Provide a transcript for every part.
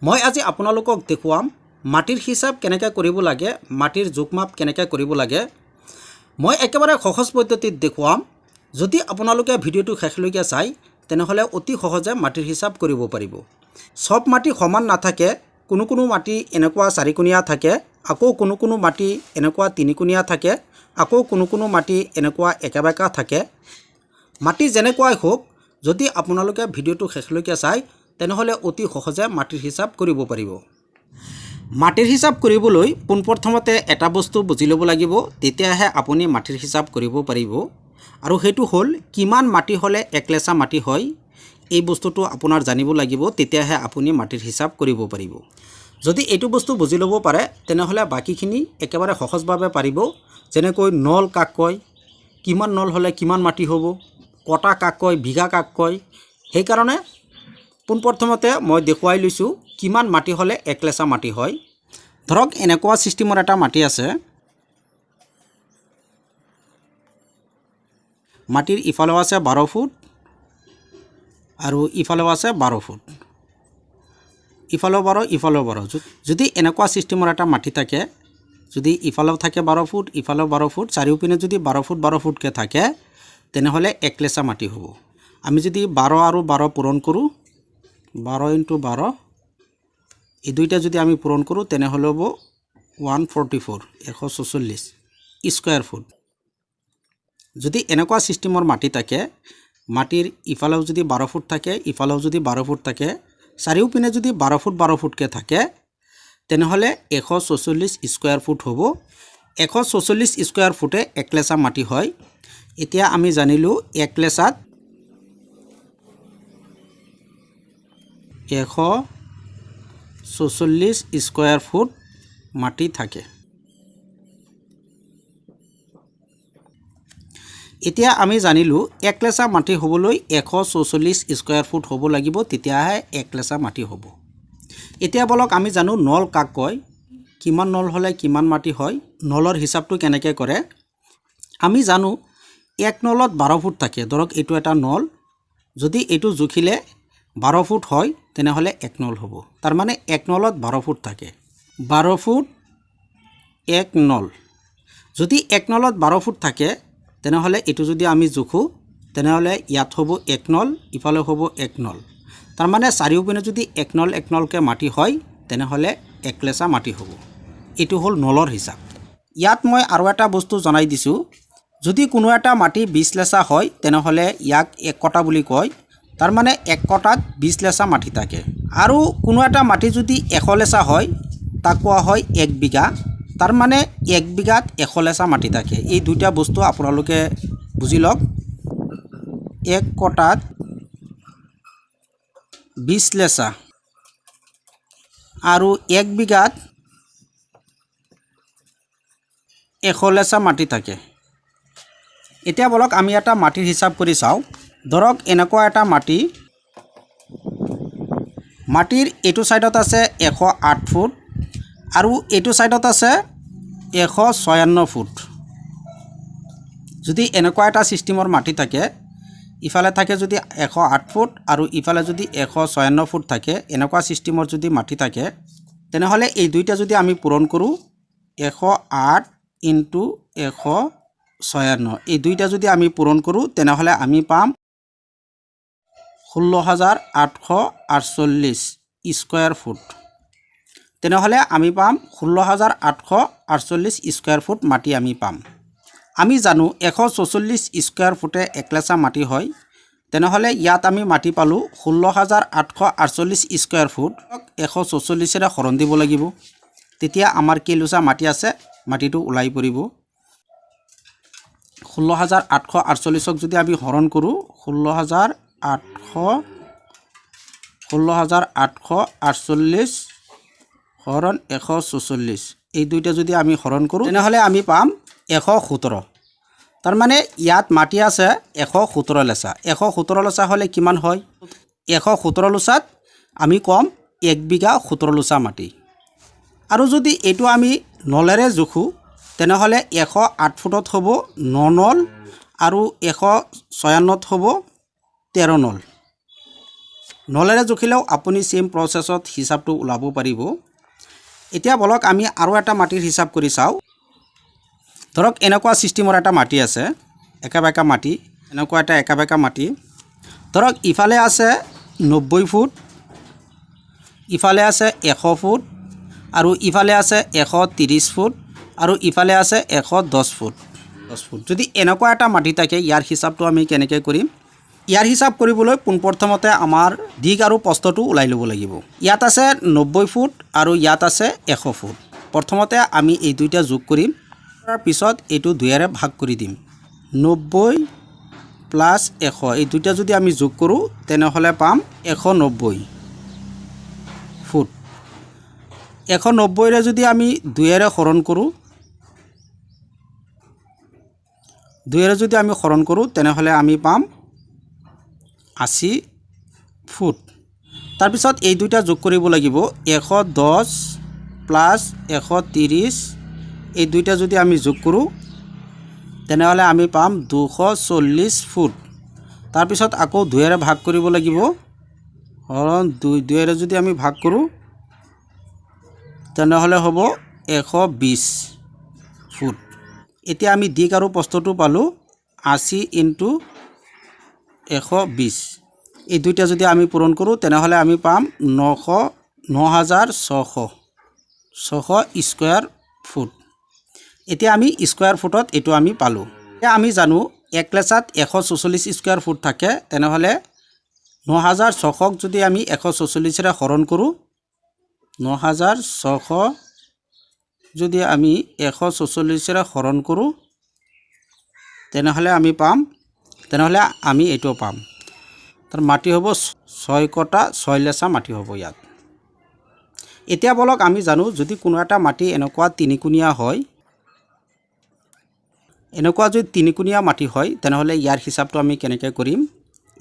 মই আজি আপোনালোকক দেখুৱাম মাটিৰ হিচাপ কেনেকৈ কৰিব লাগে, মাটিৰ জোখমাপ কেনেকৈ কৰিব লাগে। মই একেবাৰে সহজ পদ্ধতিত দেখুৱাম। যদি আপোনালোকে ভিডিঅ'টো শেষলৈকে চাই তেনেহ'লে অতি সহজে মাটিৰ হিচাপ কৰিব পাৰিব। সব মাটি সমান নাথাকে, কোনো মাটি এনেকুৱা চাৰিকোণীয়া থাকে, আকৌ কোনো মাটি এনেকুৱা তিনিকোণীয়া থাকে, আকৌ কোনো মাটি এনেকুৱা একাবেকা থাকে। মাটি যেনেকুৱাই হোক, যদি আপোনালোকে ভিডিঅ'টো শেষলৈকে চাই তেনেহ'লে অতি সহজে মাটিৰ হিচাপ কৰিব পাৰিব। মাটিৰ হিচাপ কৰিবলৈ পোনপ্ৰথমতে এটা বস্তু বুজি ল'ব লাগিব, তেতিয়াহে আপুনি মাটিৰ হিচাপ কৰিব পাৰিব। আৰু সেইটো হ'ল কিমান মাটি হ'লে একলেচা মাটি হয়, এই বস্তুটো আপোনাৰ জানিব লাগিব, তেতিয়াহে আপুনি মাটিৰ হিচাপ কৰিব পাৰিব। যদি এইটো বস্তু বুজি ল'ব পাৰে তেনেহ'লে বাকীখিনি একেবাৰে সহজভাৱে পাৰিব। যেনেকৈ নল কাক কয়, কিমান নল হ'লে কিমান মাটি হ'ব, কটা কাক কয়, বিঘা কাক কয়। সেইকাৰণে পোনপ্ৰথমতে মই দেখুৱাই লৈছোঁ কিমান মাটি হ'লে একলেচা মাটি হয়। ধৰক এনেকুৱা ছিষ্টেমৰ এটা মাটি আছে। মাটিৰ ইফালেও আছে 12 ফুট আৰু ইফালেও আছে 12 ফুট, ইফালেও 12 ইফালেও 12। যদি এনেকুৱা ছিষ্টেমৰ এটা মাটি থাকে, যদি ইফালেও থাকে 12 ফুট ইফালেও 12 ফুট, চাৰিওপিনে যদি 12 ফুট 12 ফুটকৈ থাকে তেনেহ'লে একলেচা মাটি হ'ব। আমি যদি 12 আৰু 12 পূৰণ কৰোঁ, 12 × 12, এই দুইটা যদি আমি পূৰণ কৰোঁ তেনেহ'লে হ'ব 144 144 স্কুৱাৰ ফুট। যদি এনেকুৱা ছিষ্টেমৰ মাটি থাকে, মাটিৰ ইফালেও যদি 12 ফুট থাকে ইফালেও যদি 12 ফুট থাকে, চাৰিওপিনে যদি 12 ফুট 12 ফুটকৈ থাকে তেনেহ'লে 144 স্কুৱাৰ ফুট হ'ব। 144 স্কুৱাৰ ফুটে একলেচা মাটি হয়। এতিয়া আমি জানিলোঁ একলেচাত 144 স্কুৱাৰ ফুট মাটি থাকে। এতিয়া আমি জানিলোঁ একলেচা মাটি হ'বলৈ 144 স্কুৱাৰ ফুট হ'ব লাগিব, তেতিয়াহে একলেচা মাটি হ'ব। এতিয়া বলক আমি জানো নল কাক কয়, কিমান নল হ'লে কিমান মাটি হয়, নলৰ হিচাপটো কেনেকৈ কৰে। আমি জানো এক নলত 12 ফুট থাকে। ধৰক এইটো এটা নল, যদি এইটো জুখিলে 12 ফুট হয় তেনেহ'লে এক নল হ'ব। তাৰমানে এক নলত 12 ফুট থাকে, 12 ফুট এক নল। যদি এক নলত 12 ফুট থাকে তেনেহ'লে এইটো যদি আমি জোখোঁ তেনেহ'লে ইয়াত হ'ব এক নল, ইফালে হ'ব এক নল। তাৰমানে চাৰিওপিনে যদি এক নলকৈ মাটি হয় তেনেহ'লে একলেচা মাটি হ'ব। এইটো হ'ল নলৰ হিচাপ। ইয়াত মই আৰু এটা বস্তু জনাই দিছোঁ, যদি কোনো এটা মাটি 20 লেচা হয় তেনেহ'লে ইয়াক এক কটা বুলি কয়। তাৰমানে এক কটাত 20 লেচা মাটি থাকে। আৰু কোনো এটা মাটি যদি 100 লেচা হয় তাক কোৱা হয় 1 বিঘা। তাৰমানে 1 বিঘাত 100 লেচা মাটি থাকে। এই দুইটা বস্তু আপোনালোকে বুজি লওক। এক কটাত 20 লেচা আৰু 1 বিঘাত 100 লেচা মাটি থাকে। এতিয়া বলক আমি এটা মাটিৰ হিচাপ কৰি চাওঁ। ধৰক এনেকুৱা এটা মাটি, মাটিৰ এইটো ছাইডত আছে 108 ফুট আৰু এইটো ছাইডত আছে 156 ফুট। যদি এনেকুৱা এটা ছিষ্টেমৰ মাটি থাকে, ইফালে থাকে যদি 108 ফুট আৰু ইফালে যদি 156 ফুট থাকে, এনেকুৱা ছিষ্টেমৰ যদি মাটি থাকে তেনেহ'লে এই দুইটা যদি আমি পূৰণ কৰোঁ, 108 × 156, এই দুইটা যদি আমি পূৰণ কৰোঁ তেনেহ'লে আমি পাম 16,848 স্কুৱাৰ ফুট। তেনেহ'লে আমি পাম 16,848 স্কুৱাৰ ফুট মাটি আমি পাম। আমি জানো 144 স্কুৱাৰ ফুটে একলেচা মাটি হয়। তেনেহ'লে ইয়াত আমি মাটি পালোঁ 16,848 স্কুৱাৰ ফুট। 144ৰে হৰণ দিব লাগিব, তেতিয়া আমাৰ কেইলোচা মাটি আছে মাটিটো ওলাই পৰিব। 16,848ক যদি আমি হৰণ কৰোঁ, 16,848 হৰণ 144, এই দুইটা যদি আমি হৰণ কৰোঁ তেনেহ'লে আমি পাম 117। তাৰমানে ইয়াত মাটি আছে 117 লেচা। 117 লেচা হ'লে কিমান হয়? 117 লোচাত আমি কম 1 বিঘা 17 লোচা মাটি। আৰু যদি এইটো আমি নলেৰে জোখোঁ তেনেহ'লে 108 ফুটত হ'ব 9 নল আৰু 156ত হ'ব 13 নল। নলেৰে জুখিলেও আপুনি সেম প্ৰচেছত হিচাপটো ওলাব পাৰিব এতিয়া বলক আমি আৰু এটা মাটিৰ হিচাপ কৰি চাওঁ ধৰক এনেকুৱা সিস্টেমৰ এটা মাটি আছে একাবেকা মাটি এনেকুৱা এটা একাবেকা মাটি ধৰক ইফালে আছে 90 ফুট ইফালে আছে 100 ফুট আৰু ইফালে আছে 130 ফুট আৰু ইফালে আছে 110 ফুট যদি এনেকুৱা এটা মাটি থাকে ইয়াৰ হিচাপটো আমি কেনেকৈ কৰিম ইয়াৰ হিচাপ কৰিবলৈ পোনপ্ৰথমতে আমাৰ দিগ আৰু প্ৰস্থটো ওলাই ল'ব লাগিব ইয়াত আছে 90 ফুট আৰু ইয়াত আছে 100 ফুট প্ৰথমতে আমি এই দুইটা যোগ কৰিম তাৰ পিছত এইটো দুইৰে ভাগ কৰি দিম 90 প্লাস 100 এই দুইটা যদি আমি যোগ কৰোঁ তেনেহলে পাম 190 ফুট 190 ৰে যদি আমি 2 ৰে হৰণ কৰোঁ 2 ৰে যদি আমি হৰণ কৰোঁ তেনেহলে আমি পাম 80 ফুট তাৰ পিছত এই দুইটা যোগ কৰিব লাগিব 110 প্লাস 130 এই দুইটা যদি আমি যোগ কৰোঁ তেনেহলে আমি পাম 240 ফুট তাৰ পিছত আকৌ 2 ৰে ভাগ কৰিব লাগিব হৰণ 2 ৰে যদি আমি ভাগ কৰোঁ তেনেহলে হ'ব 120 ফুট এতিয়া আমি দিক আৰু প্ৰস্থটো পালো 80 ইনটু 120 এই দুইটা যদি আমি পূৰণ কৰোঁ তেনেহলে আমি পাম 9600 স্কয়াৰ ফুট এতিয়া আমি স্কয়াৰ ফুটত এটো আমি পালো এতিয়া আমি জানো এক লেচাত 144 স্কয়াৰ ফুট থাকে তেনেহলে 9600 যদি আমি 144 ৰে হৰণ কৰোঁ 9600 যদি আমি 144 ৰে হৰণ কৰোঁ তেনেহলে আমি এটো পাম তাৰ মাটি হ'ব 6 কটা 6 লেচা মাটি হ'ব ইয়াত এতিয়া বলক আমি জানো যদি কোনো এটা মাটি এনেকুৱা তিনিকুণীয়া হয় এনেকুৱা যদি তিনিকুণীয়া মাটি হয় তেনেহলে ইয়াৰ হিচাপটো আমি কেনেকৈ কৰিম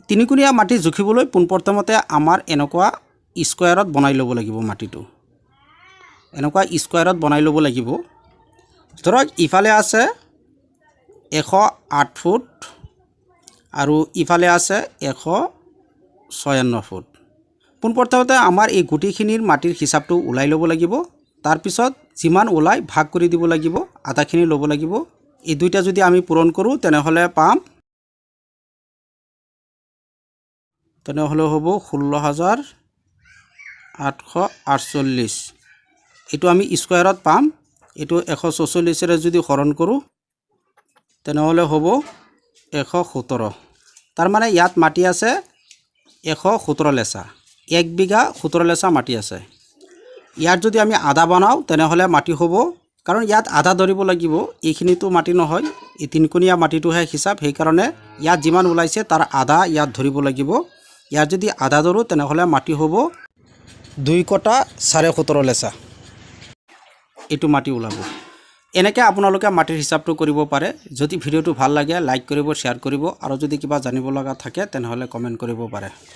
তিনিকুণীয়া মাটি জুখিবলৈ পোনপ্ৰথমতে আমাৰ এনেকুৱা স্কয়াৰত বনাই ল'ব লাগিব মাটিটো এনেকুৱা স্কয়াৰত বনাই ল'ব লাগিব ধৰক ইফালে আছে 108 ফুট আৰু ইফালে আছে 156 ফুট পোনপ্ৰথমতে আমাৰ এই গুটিখিনিৰ মাটিৰ হিচাপটো ওলাই ল'ব লাগিব তাৰ পিছত যিমান ওলাই ভাগ কৰি দিব লাগিব আধাখিনি ল'ব লাগিব এই দুইটা যদি আমি পূৰণ কৰোঁ তেনেহলে পাম তেনেহলে হ'ব 16848 এটো আমি স্কয়াৰত পাম এটো 144 ৰে যদি হৰণ কৰোঁ তেনেহলে হ'ব 117 তাৰ মানে ইয়াত মাটি আছে 117 লেচা 1 বিঘা 17 লেচা মাটি আছে ইয়াত যদি আমি আধা বনাও তেনেহলে মাটি হ'ব কাৰণ ইয়াত আধা ধৰিব লাগিব এইখিনিটো মাটি নহয় এই তিনকুণীয়া মাটিটোহে হিচাপ সেই কাৰণে ইয়াত যিমান ওলাইছে তাৰ আধা ইয়াত ধৰিব লাগিব ইয়াত যদি আধা ধৰো তেনেহলে মাটি হ'ব 2 কটা 17.5 লেচা এটো মাটি ওলাব এনেকৈ আপোনালোকে মাটিৰ হিচাপটো কৰিব পাৰে যদি ভিডিওটো ভাল লাগে লাইক কৰিব শেয়াৰ কৰিব আৰু যদি কিবা জানিব লগা থাকে তেনেহলে কমেন্ট কৰিব পাৰে